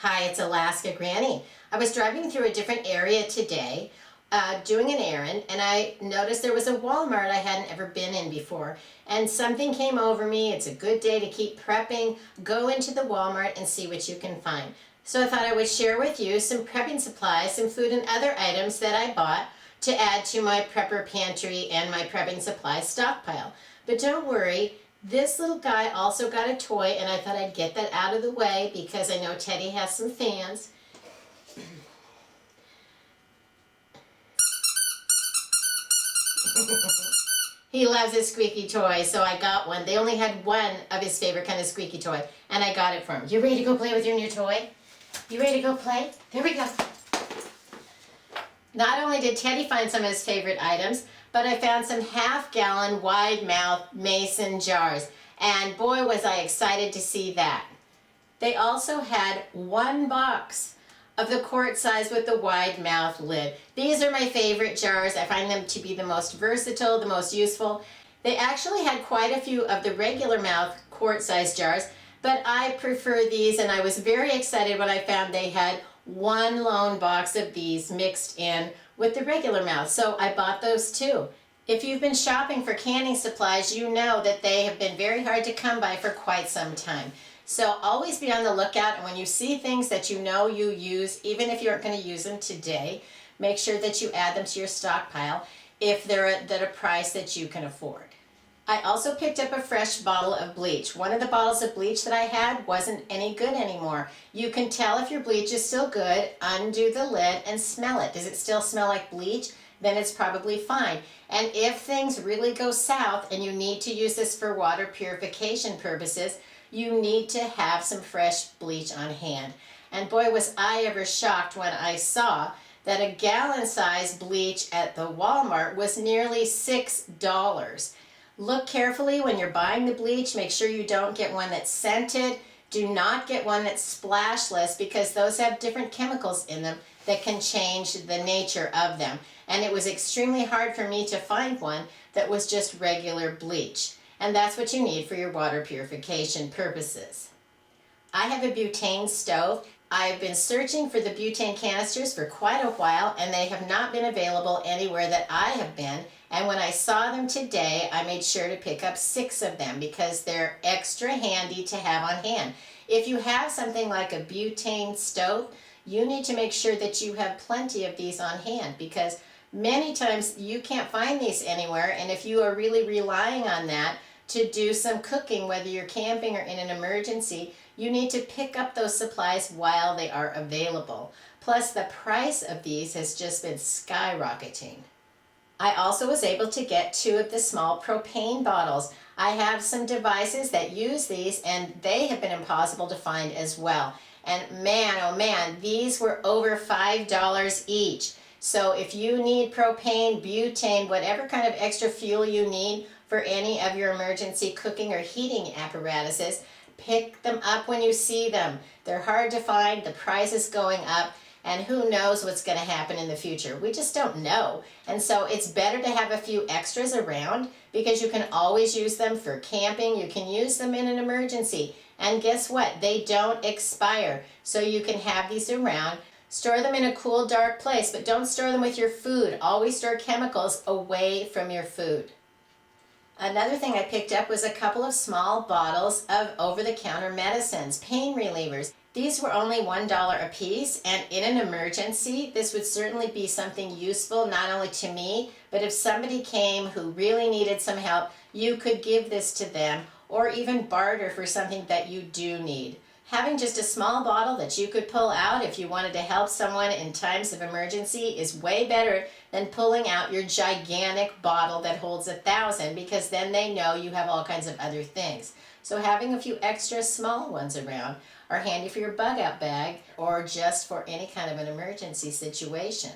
Hi, it's Alaska Granny. I was driving through a different area today, doing an errand, and I noticed there was a Walmart I hadn't ever been in before. And something came over me. It's a good day to keep prepping. Go into the Walmart and see what you can find. So I thought I would share with you some prepping supplies, some food and other items that I bought to add to my prepper pantry and my prepping supplies stockpile. But don't worry. This little guy also got a toy, and I thought I'd get that out of the way because I know Teddy has some fans. He loves his squeaky toy, so I got one. They only had one of his favorite kind of squeaky toy, and I got it for him. You ready to go play with your new toy? You ready to go play? There we go. Not only did Teddy find some of his favorite items, but I found some half-gallon wide-mouth mason jars, and boy was I excited to see that. They also had one box of the quart size with the wide mouth lid. These are my favorite jars. I find them to be the most versatile, the most useful. They actually had quite a few of the regular mouth quart size jars, but I prefer these, and I was very excited when I found they had one lone box of these mixed in with the regular mouth, so I bought those too. If you've been shopping for canning supplies, you know that they have been very hard to come by for quite some time. So always be on the lookout, and when you see things that you know you use, even if you aren't going to use them today, make sure that you add them to your stockpile if they're at a price that you can afford. I also picked up a fresh bottle of bleach. One of the bottles of bleach that I had wasn't any good anymore. You can tell if your bleach is still good. Undo the lid and smell it. Does it still smell like bleach? Then it's probably fine. And if things really go south and you need to use this for water purification purposes, you need to have some fresh bleach on hand. And boy, was I ever shocked when I saw that a gallon-sized bleach at the Walmart was nearly $6. Look carefully when you're buying the bleach. Make sure you don't get one that's scented. Do not get one that's splashless, because those have different chemicals in them that can change the nature of them. And it was extremely hard for me to find one that was just regular bleach. And that's what you need for your water purification purposes. I have a butane stove. I've been searching for the butane canisters for quite a while, and they have not been available anywhere that I have been. And when I saw them today, I made sure to pick up 6 of them because they're extra handy to have on hand. If you have something like a butane stove, you need to make sure that you have plenty of these on hand, because many times you can't find these anywhere, and if you are really relying on that to do some cooking, whether you're camping or in an emergency, you need to pick up those supplies while they are available. Plus, the price of these has just been skyrocketing. I also was able to get 2 of the small propane bottles. I have some devices that use these, and they have been impossible to find as well. And man, oh man, these were over $5 each. So if you need propane, butane, whatever kind of extra fuel you need for any of your emergency cooking or heating apparatuses, pick them up when you see them. They're hard to find, the price is going up, and who knows what's going to happen in the future. We just don't know. And so it's better to have a few extras around, because you can always use them for camping. You can use them in an emergency. And guess what? They don't expire. So you can have these around. Store them in a cool, dark place, but don't store them with your food. Always store chemicals away from your food. Another thing I picked up was a couple of small bottles of over-the-counter medicines, pain relievers. These were only $1 a piece, and in an emergency, this would certainly be something useful, not only to me, but if somebody came who really needed some help, you could give this to them, or even barter for something that you do need. Having just a small bottle that you could pull out if you wanted to help someone in times of emergency is way better than pulling out your gigantic bottle that holds 1,000, because then they know you have all kinds of other things. So having a few extra small ones around are handy for your bug out bag, or just for any kind of an emergency situation.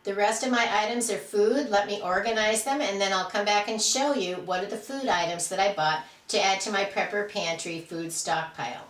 The rest of my items are food. Let me organize them, and then I'll come back and show you what are the food items that I bought to add to my prepper pantry food stockpile.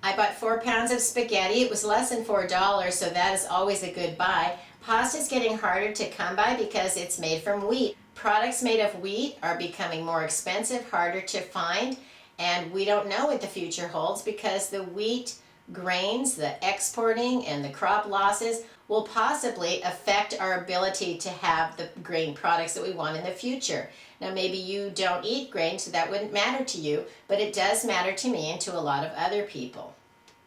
I bought 4 pounds of spaghetti. It was less than $4, so that is always a good buy. Pasta is getting harder to come by because it's made from wheat. Products made of wheat are becoming more expensive, harder to find, and we don't know what the future holds because the wheat grains, the exporting and the crop losses will possibly affect our ability to have the grain products that we want in the future. Now maybe you don't eat grain, so that wouldn't matter to you, but it does matter to me and to a lot of other people.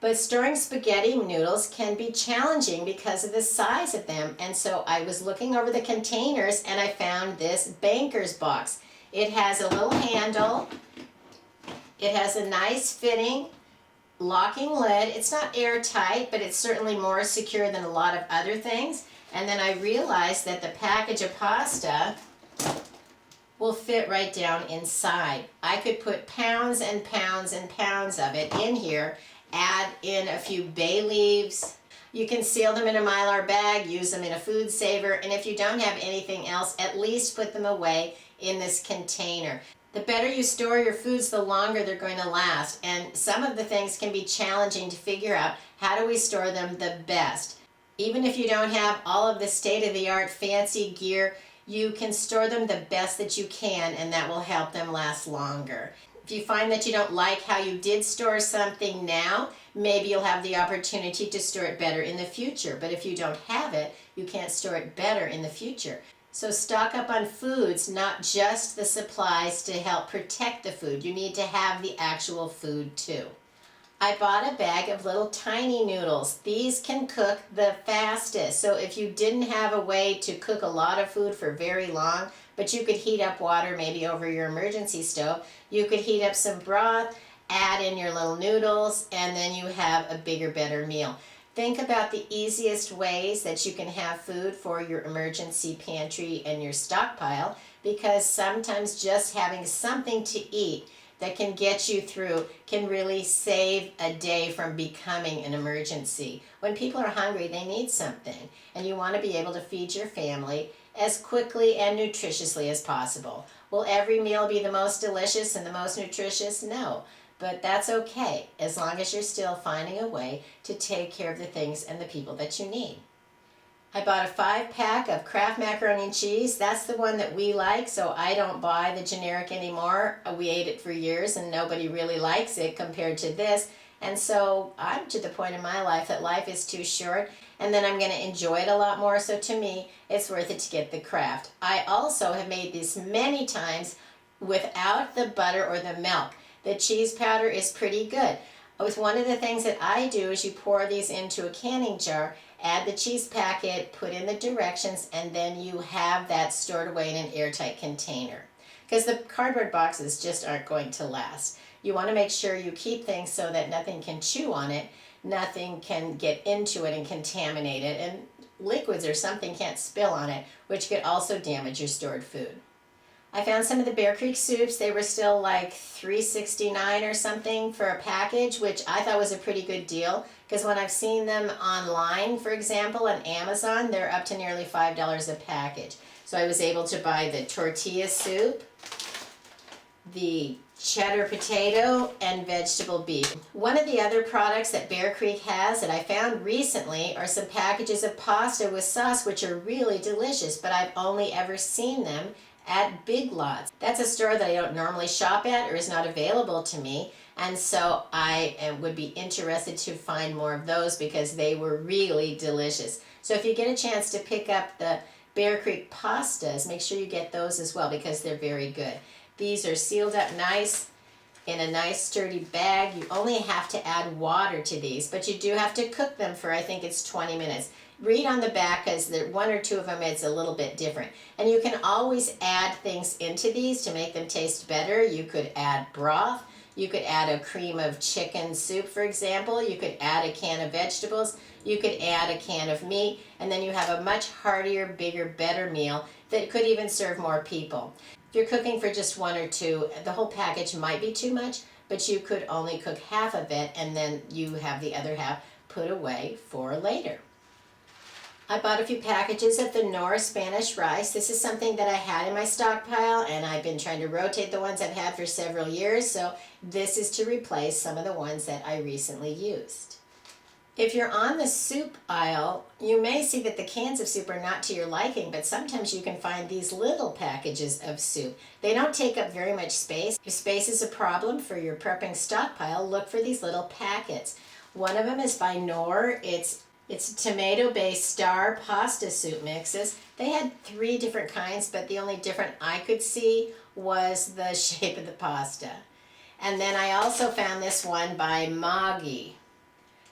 But storing spaghetti noodles can be challenging because of the size of them, and so I was looking over the containers and I found this banker's box. It has a little handle, it has a nice fitting locking lid. It's not airtight, but it's certainly more secure than a lot of other things. And then I realized that the package of pasta will fit right down inside. I could put pounds and pounds and pounds of it in here, add in a few bay leaves. You can seal them in a Mylar bag, use them in a food saver, and if you don't have anything else, at least put them away in this container. The better you store your foods, the longer they're going to last. And some of the things can be challenging to figure out. How do we store them the best? Even if you don't have all of the state-of-the-art fancy gear, you can store them the best that you can, and that will help them last longer. If you find that you don't like how you did store something now, maybe you'll have the opportunity to store it better in the future. But if you don't have it, you can't store it better in the future. So stock up on foods, not just the supplies to help protect the food. You need to have the actual food too. I bought a bag of little tiny noodles. These can cook the fastest. So if you didn't have a way to cook a lot of food for very long, but you could heat up water maybe over your emergency stove, you could heat up some broth, add in your little noodles, and then you have a bigger, better meal. Think about the easiest ways that you can have food for your emergency pantry and your stockpile, because sometimes just having something to eat that can get you through can really save a day from becoming an emergency. When people are hungry, they need something, and you want to be able to feed your family as quickly and nutritiously as possible. Will every meal be the most delicious and the most nutritious? No. But that's okay, as long as you're still finding a way to take care of the things and the people that you need. I bought a 5-pack of Kraft Macaroni Cheese. That's the one that we like, so I don't buy the generic anymore. We ate it for years and nobody really likes it compared to this. And so I'm to the point in my life that life is too short, and then I'm going to enjoy it a lot more. So to me, it's worth it to get the Kraft. I also have made this many times without the butter or the milk. The cheese powder is pretty good. With one of the things that I do is you pour these into a canning jar, add the cheese packet, put in the directions, and then you have that stored away in an airtight container. Because the cardboard boxes just aren't going to last. You want to make sure you keep things so that nothing can chew on it, nothing can get into it and contaminate it, and liquids or something can't spill on it, which could also damage your stored food. I found some of the Bear Creek soups. They were still like $3.69 or something for a package, which I thought was a pretty good deal, because when I've seen them online, for example, on Amazon, they're up to nearly $5 a package. So I was able to buy the tortilla soup, the cheddar potato, and vegetable beef. One of the other products that Bear Creek has that I found recently are some packages of pasta with sauce, which are really delicious, but I've only ever seen them at Big Lots. That's a store that I don't normally shop at or is not available to me, and so I would be interested to find more of those because they were really delicious. So if you get a chance to pick up the Bear Creek pastas, make sure you get those as well because they're very good. These are sealed up nice in a nice sturdy bag. You only have to add water to these, but you do have to cook them for, I think it's 20 minutes. Read on the back, because one or two of them it's a little bit different. And you can always add things into these to make them taste better. You could add broth. You could add a cream of chicken soup, for example. You could add a can of vegetables. You could add a can of meat. And then you have a much heartier, bigger, better meal that could even serve more people. If you're cooking for just one or two, the whole package might be too much, but you could only cook half of it, and then you have the other half put away for later. I bought a few packages of the Knorr Spanish rice. This is something that I had in my stockpile, and I've been trying to rotate the ones I've had for several years, so this is to replace some of the ones that I recently used. If you're on the soup aisle, you may see that the cans of soup are not to your liking, but sometimes you can find these little packages of soup. They don't take up very much space. If space is a problem for your prepping stockpile, look for these little packets. One of them is by Knorr. It's tomato-based star pasta soup mixes. They had 3 different kinds, but the only different I could see was the shape of the pasta. And then I also found this one by Maggi.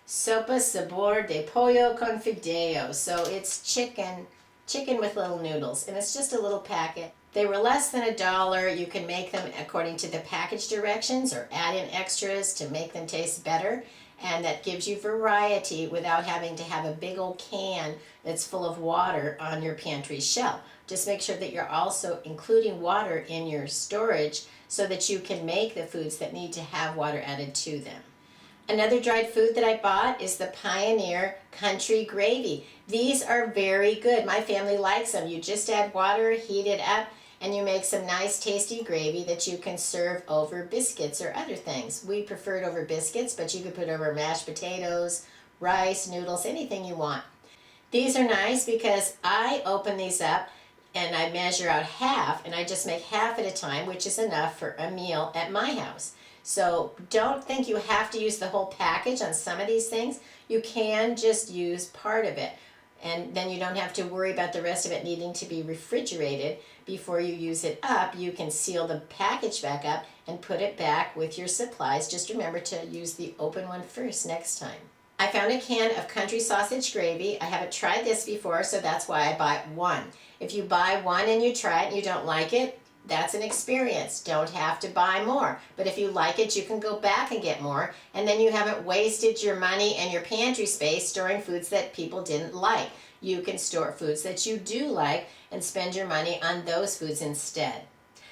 Sopa Sabor de Pollo con Fideo. So it's chicken with little noodles, and it's just a little packet. They were less than $1. You can make them according to the package directions or add in extras to make them taste better. And that gives you variety without having to have a big old can that's full of water on your pantry shelf. Just make sure that you're also including water in your storage so that you can make the foods that need to have water added to them. Another dried food that I bought is the Pioneer Country Gravy. These are very good. My family likes them. You just add water, heat it up, and you make some nice tasty gravy that you can serve over biscuits or other things. We prefer it over biscuits, but you could put over mashed potatoes, rice, noodles, anything you want. These are nice because I open these up and I measure out half, and I just make half at a time, which is enough for a meal at my house. So don't think you have to use the whole package on some of these things. You can just use part of it, and then you don't have to worry about the rest of it needing to be refrigerated before you use it up. You can seal the package back up and put it back with your supplies. Just remember to use the open one first next time. I found a can of country sausage gravy. I haven't tried this before, so that's why I bought one. If you buy one and you try it and you don't like it, that's an experience. Don't have to buy more. But if you like it, you can go back and get more, and then you haven't wasted your money and your pantry space storing foods that people didn't like. You can store foods that you do like and spend your money on those foods instead.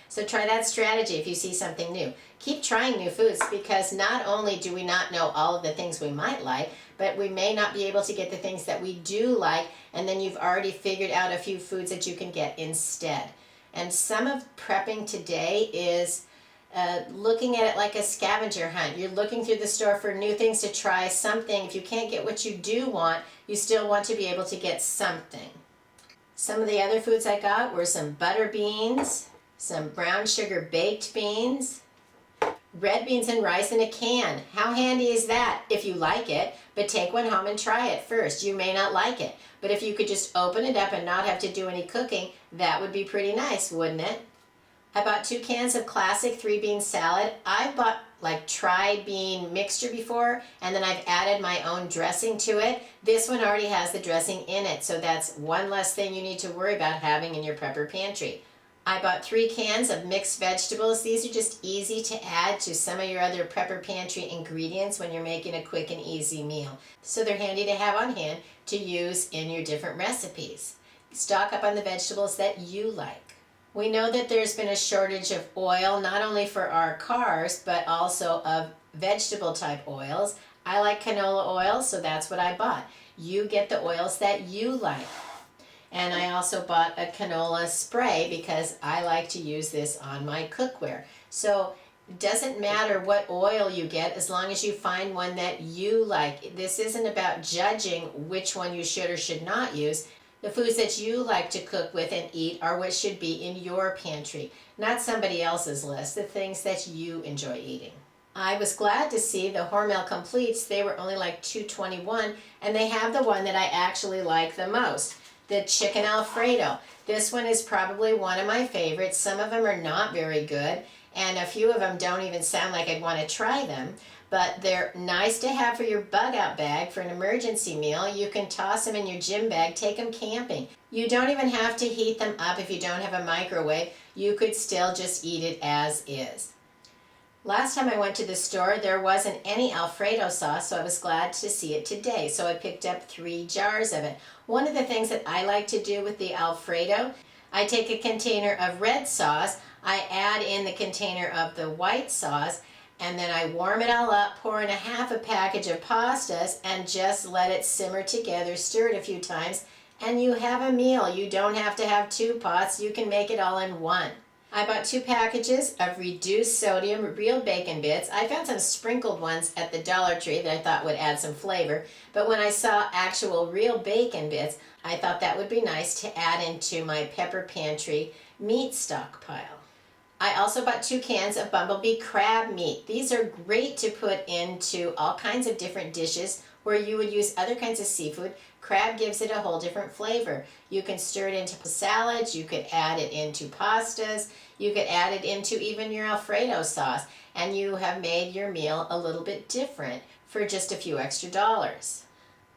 So try that strategy if you see something new. Keep trying new foods, because not only do we not know all of the things we might like, but we may not be able to get the things that we do like, and then you've already figured out a few foods that you can get instead. And some of prepping today is looking at it like a scavenger hunt. You're looking through the store for new things to try something. If you can't get what you do want, you still want to be able to get something. Some of the other foods I got were some butter beans, some brown sugar baked beans, red beans and rice in a can. How handy is that if you like it? But take one home and try it first. You may not like it, but if you could just open it up and not have to do any cooking, that would be pretty nice, wouldn't it? I bought 2 cans of classic 3-bean salad. I've bought like tri-bean mixture before, and then I've added my own dressing to it. This one already has the dressing in it, so that's one less thing you need to worry about having in your prepper pantry. I bought 3 cans of mixed vegetables. These are just easy to add to some of your other prepper pantry ingredients when you're making a quick and easy meal. So they're handy to have on hand to use in your different recipes. Stock up on the vegetables that you like. We know that there's been a shortage of oil, not only for our cars, but also of vegetable type oils. I like canola oil, so that's what I bought. You get the oils that you like. And I also bought a canola spray because I like to use this on my cookware. So it doesn't matter what oil you get as long as you find one that you like. This isn't about judging which one you should or should not use. The foods that you like to cook with and eat are what should be in your pantry, not somebody else's list, the things that you enjoy eating. I was glad to see the Hormel Completes. They were only like $2.21, and they have the one that I actually like the most, the Chicken Alfredo. This one is probably one of my favorites. Some of them are not very good, and a few of them don't even sound like I'd want to try them. But they're nice to have for your bug out bag for an emergency meal. You can toss them in your gym bag, take them camping. You don't even have to heat them up if you don't have a microwave. You could still just eat it as is. Last time I went to the store, there wasn't any Alfredo sauce, so I was glad to see it today. So I picked up 3 jars of it. One of the things that I like to do with the Alfredo, I take a container of red sauce, I add in the container of the white sauce, and then I warm it all up, pour in a half a package of pastas, and just let it simmer together, stir it a few times, and you have a meal. You don't have to have 2 pots. You can make it all in one. I bought 2 packages of reduced sodium real bacon bits. I found some sprinkled ones at the Dollar Tree that I thought would add some flavor, but when I saw actual real bacon bits, I thought that would be nice to add into my Pepper Pantry meat stockpile. I also bought 2 cans of bumblebee crab meat. These are great to put into all kinds of different dishes where you would use other kinds of seafood. Crab gives it a whole different flavor. You can stir it into salads, you could add it into pastas, you could add it into even your Alfredo sauce, and you have made your meal a little bit different for just a few extra dollars.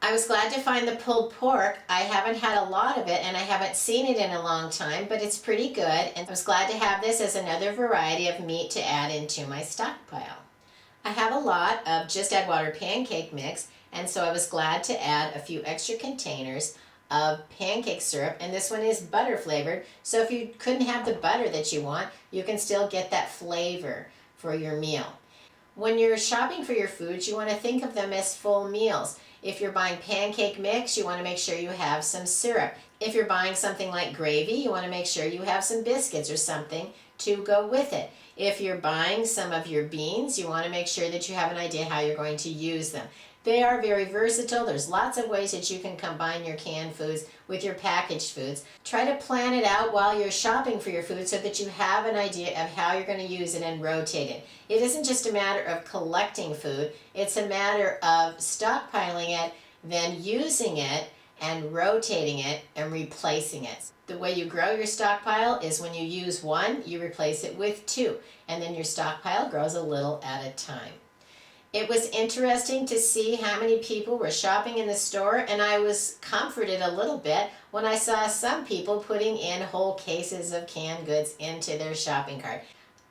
I was glad to find the pulled pork. I haven't had a lot of it and I haven't seen it in a long time, but it's pretty good, and I was glad to have this as another variety of meat to add into my stockpile. I have a lot of Just Add Water pancake mix, and so I was glad to add a few extra containers of pancake syrup, and this one is butter flavored, so if you couldn't have the butter that you want, you can still get that flavor for your meal. When you're shopping for your foods, you want to think of them as full meals. If you're buying pancake mix, you want to make sure you have some syrup. If you're buying something like gravy, you want to make sure you have some biscuits or something to go with it. If you're buying some of your beans, you want to make sure that you have an idea how you're going to use them. They are very versatile. There's lots of ways that you can combine your canned foods with your packaged foods. Try to plan it out while you're shopping for your food so that you have an idea of how you're going to use it and rotate it. It isn't just a matter of collecting food, it's a matter of stockpiling it, then using it and rotating it and replacing it. The way you grow your stockpile is when you use one, you replace it with 2, and then your stockpile grows a little at a time. It was interesting to see how many people were shopping in the store, and I was comforted a little bit when I saw some people putting in whole cases of canned goods into their shopping cart.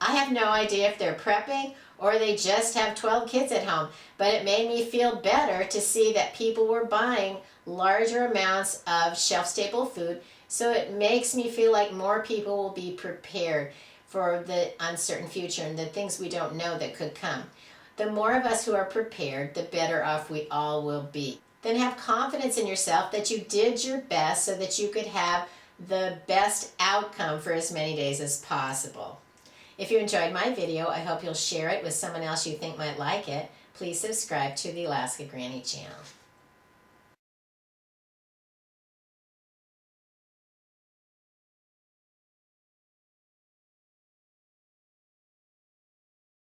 I have no idea if they're prepping or they just have 12 kids at home, but it made me feel better to see that people were buying larger amounts of shelf-stable food, so it makes me feel like more people will be prepared for the uncertain future and the things we don't know that could come. The more of us who are prepared, the better off we all will be. Then have confidence in yourself that you did your best so that you could have the best outcome for as many days as possible. If you enjoyed my video, I hope you'll share it with someone else you think might like it. Please subscribe to the Alaska Granny channel.